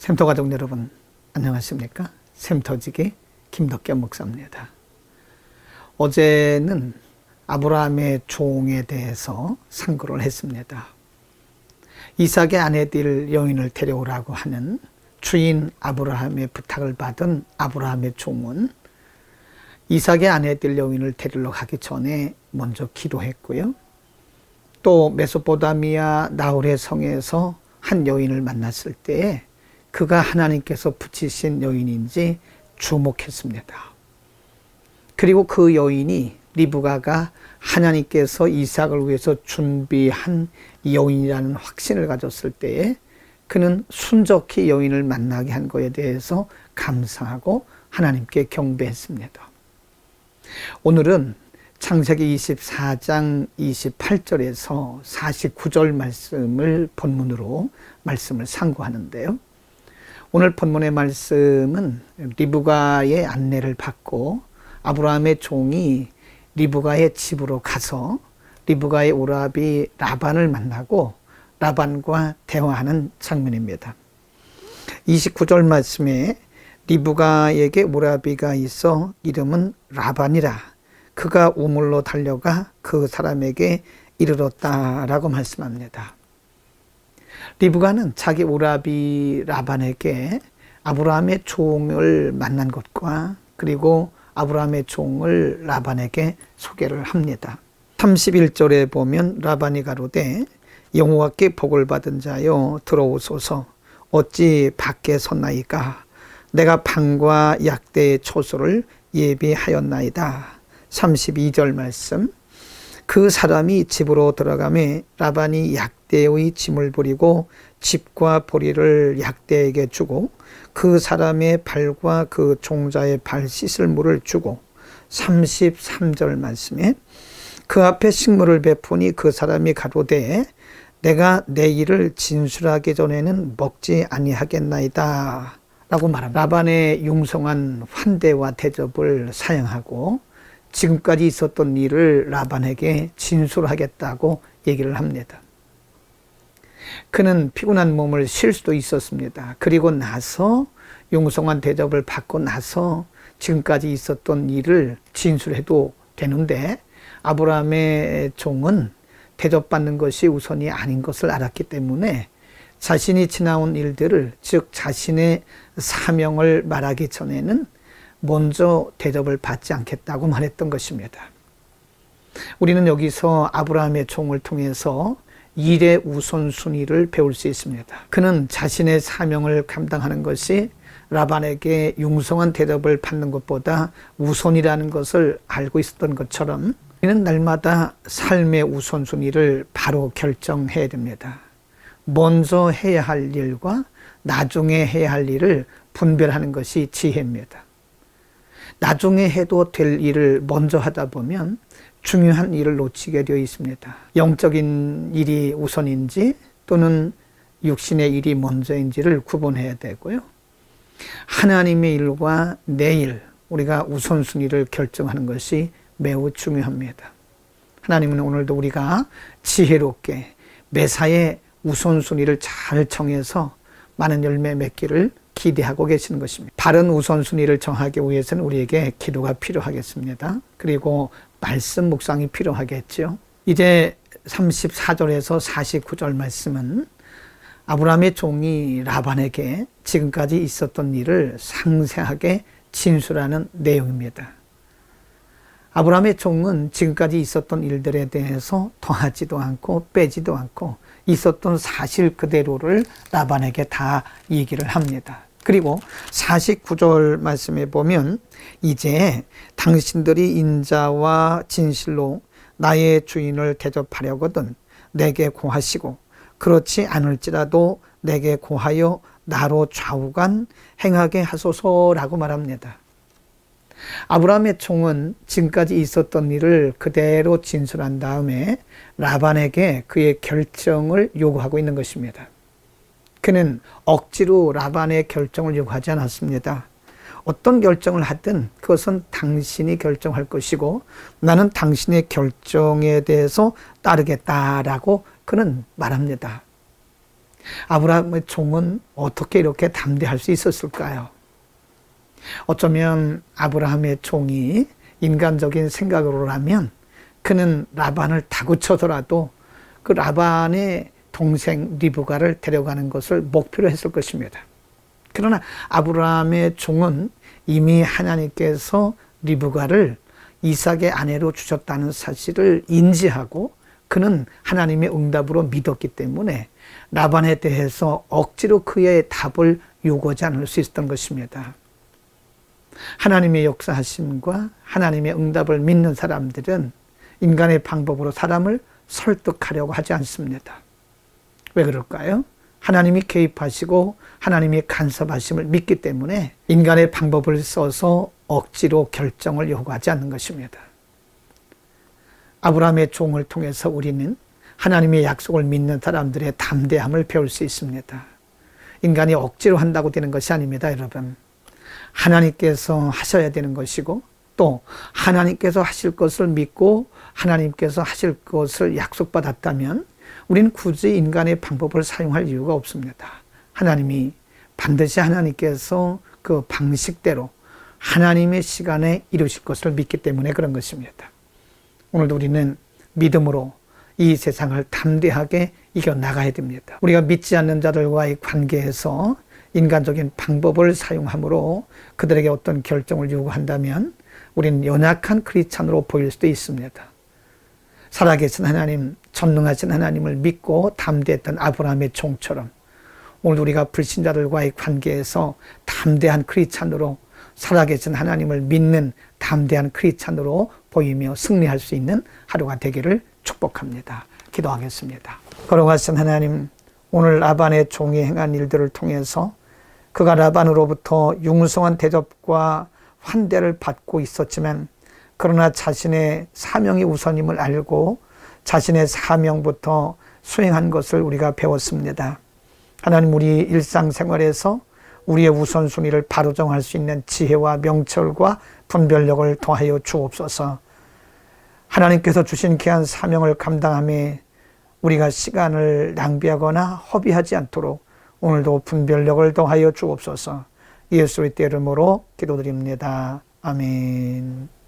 샘터 가족 여러분, 안녕하십니까? 샘터지기 김덕겸 목사입니다. 어제는 아브라함의 종에 대해서 상고를 했습니다. 이삭의 아내들 여인을 데려오라고 하는 주인 아브라함의 부탁을 받은 아브라함의 종은 이삭의 아내들 여인을 데리러 가기 전에 먼저 기도했고요. 또 메소포타미아 나홀의 성에서 한 여인을 만났을 때에 그가 하나님께서 붙이신 여인인지 주목했습니다. 그리고 그 여인이 리브가가 하나님께서 이삭을 위해서 준비한 여인이라는 확신을 가졌을 때에 그는 순적히 여인을 만나게 한 것에 대해서 감사하고 하나님께 경배했습니다. 오늘은 창세기 24장 28절에서 49절 말씀을 본문으로 말씀을 상고하는데요. 오늘 본문의 말씀은 리브가의 안내를 받고 아브라함의 종이 리브가의 집으로 가서 리브가의 오라비 라반을 만나고 라반과 대화하는 장면입니다. 29절 말씀에 리브가에게 오라비가 있어 이름은 라반이라 그가 우물로 달려가 그 사람에게 이르렀다라고 말씀합니다. 리브가는 자기 오라비 라반에게 아브라함의 종을 만난 것과 그리고 아브라함의 종을 라반에게 소개를 합니다. 31절에 보면 라반이 가로되 여호와께 복을 받은 자여 들어오소서 어찌 밖에 섰나이까 내가 방과 약대의 초소를 예비하였나이다. 32절 말씀 그 사람이 집으로 들어가매 라반이 약대의 짐을 버리고 집과 보리를 약대에게 주고 그 사람의 발과 그 종자의 발 씻을 물을 주고 33절 말씀에 그 앞에 식물을 베푸니 그 사람이 가로되 내가 내 일을 진술하기 전에는 먹지 아니하겠나이다 라고 말합니다. 라반의 융성한 환대와 대접을 사용하고 지금까지 있었던 일을 라반에게 진술하겠다고 얘기를 합니다. 그는 피곤한 몸을 쉴 수도 있었습니다. 그리고 나서 융성한 대접을 받고 나서 지금까지 있었던 일을 진술해도 되는데 아브라함의 종은 대접받는 것이 우선이 아닌 것을 알았기 때문에 자신이 지나온 일들을 즉 자신의 사명을 말하기 전에는 먼저 대접을 받지 않겠다고 말했던 것입니다. 우리는 여기서 아브라함의 종을 통해서 일의 우선순위를 배울 수 있습니다. 그는 자신의 사명을 감당하는 것이 라반에게 융성한 대접을 받는 것보다 우선이라는 것을 알고 있었던 것처럼 우리는 날마다 삶의 우선순위를 바로 결정해야 됩니다. 먼저 해야 할 일과 나중에 해야 할 일을 분별하는 것이 지혜입니다. 나중에 해도 될 일을 먼저 하다 보면 중요한 일을 놓치게 되어 있습니다. 영적인 일이 우선인지 또는 육신의 일이 먼저인지를 구분해야 되고요. 하나님의 일과 내 일, 우리가 우선순위를 결정하는 것이 매우 중요합니다. 하나님은 오늘도 우리가 지혜롭게 매사에 우선순위를 잘 정해서 많은 열매 맺기를 기대하고 계시는 것입니다. 바른 우선순위를 정하기 위해서는 우리에게 기도가 필요하겠습니다. 그리고 말씀 묵상이 필요하겠죠. 이제 34절에서 49절 말씀은 아브라함의 종이 라반에게 지금까지 있었던 일을 상세하게 진술하는 내용입니다. 아브라함의 종은 지금까지 있었던 일들에 대해서 더하지도 않고 빼지도 않고 있었던 사실 그대로를 라반에게 다 얘기를 합니다. 그리고 49절 말씀에 보면 이제 당신들이 인자와 진실로 나의 주인을 대접하려거든 내게 고하시고 그렇지 않을지라도 내게 고하여 나로 좌우간 행하게 하소서라고 말합니다. 아브라함의 종은 지금까지 있었던 일을 그대로 진술한 다음에 라반에게 그의 결정을 요구하고 있는 것입니다. 그는 억지로 라반의 결정을 요구하지 않았습니다. 어떤 결정을 하든 그것은 당신이 결정할 것이고 나는 당신의 결정에 대해서 따르겠다라고 그는 말합니다. 아브라함의 종은 어떻게 이렇게 담대할 수 있었을까요? 어쩌면 아브라함의 종이 인간적인 생각으로라면 그는 라반을 다그쳐더라도 그 라반의 동생 리브가를 데려가는 것을 목표로 했을 것입니다. 그러나 아브라함의 종은 이미 하나님께서 리브가를 이삭의 아내로 주셨다는 사실을 인지하고 그는 하나님의 응답으로 믿었기 때문에 라반에 대해서 억지로 그의 답을 요구하지 않을 수 있었던 것입니다. 하나님의 역사하심과 하나님의 응답을 믿는 사람들은 인간의 방법으로 사람을 설득하려고 하지 않습니다. 왜 그럴까요? 하나님이 개입하시고 하나님이 간섭하심을 믿기 때문에 인간의 방법을 써서 억지로 결정을 요구하지 않는 것입니다. 아브라함의 종을 통해서 우리는 하나님의 약속을 믿는 사람들의 담대함을 배울 수 있습니다. 인간이 억지로 한다고 되는 것이 아닙니다, 여러분. 하나님께서 하셔야 되는 것이고 또 하나님께서 하실 것을 믿고 하나님께서 하실 것을 약속받았다면 우리는 굳이 인간의 방법을 사용할 이유가 없습니다. 하나님이 반드시 하나님께서 그 방식대로 하나님의 시간에 이루실 것을 믿기 때문에 그런 것입니다. 오늘도 우리는 믿음으로 이 세상을 담대하게 이겨나가야 됩니다. 우리가 믿지 않는 자들과의 관계에서 인간적인 방법을 사용함으로 그들에게 어떤 결정을 요구한다면 우리는 연약한 크리스찬으로 보일 수도 있습니다. 살아계신 하나님, 전능하신 하나님을 믿고 담대했던 아브라함의 종처럼 오늘 우리가 불신자들과의 관계에서 담대한 크리스찬으로 살아계신 하나님을 믿는 담대한 크리스찬으로 보이며 승리할 수 있는 하루가 되기를 축복합니다. 기도하겠습니다. 거룩하신 하나님, 오늘 라반의 종이 행한 일들을 통해서 그가 라반으로부터 융성한 대접과 환대를 받고 있었지만 그러나 자신의 사명이 우선임을 알고 자신의 사명부터 수행한 것을 우리가 배웠습니다. 하나님, 우리 일상생활에서 우리의 우선순위를 바로 정할 수 있는 지혜와 명철과 분별력을 더하여 주옵소서. 하나님께서 주신 귀한 사명을 감당함에 우리가 시간을 낭비하거나 허비하지 않도록 오늘도 분별력을 더하여 주옵소서. 예수의 이름으로 기도드립니다. 아멘.